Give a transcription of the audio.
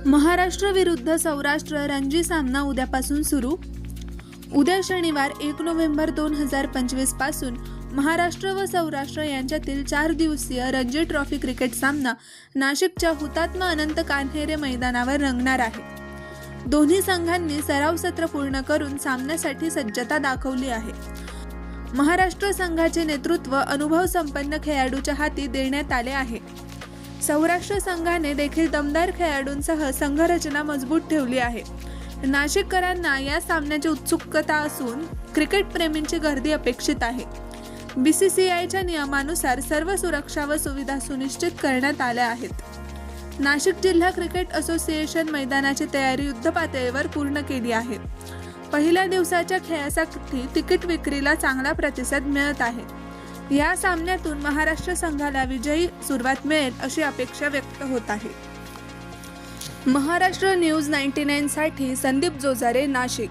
महाराष्ट्र विरुद्ध सौराष्ट्र रणजी सामना उद्यापासून सुरू। उद्या शनिवार 1 नोव्हेंबर 2025 पासून महाराष्ट्र व सौराष्ट्र यांच्यातील 4 दिवसीय रणजी ट्रॉफी क्रिकेट सामना नाशिकच्या हुतात्मा अनंत कान्हेरे मैदानावर रंगणार आहे। दोन्ही संघांनी सराव सत्र पूर्ण करून सामन्यासाठी सज्जता दाखवली आहे। महाराष्ट्र संघाचे नेतृत्व अनुभव संपन्न खेळाडूच्या हाती देण्यात आले आहे। सौराष्ट्र संघाने देखील दमदार खेळाडूंसह संघरचना मजबूत ठेवली आहे। नाशिककरांना या सामन्याची उत्सुकता असून क्रिकेट प्रेमींची गर्दी अपेक्षित आहे। बीसीसीआयच्या नियमानुसार सर्व सुरक्षा व सुविधा सुनिश्चित करण्यात आल्या आहेत। नाशिक जिल्हा क्रिकेट असोसिएशन मैदानाची तयारी युद्धपातळीवर पूर्ण केली आहे। पहिल्या दिवसाच्या खेळासाठी तिकीट विक्रीला चांगला प्रतिसाद मिळत आहे। या सामन्यातून महाराष्ट्र संघाला विजयी सुरुवात मिळेल अशी अपेक्षा व्यक्त होत आहे। महाराष्ट्र न्यूज 99 साठी संदीप जोजारे, नाशिक।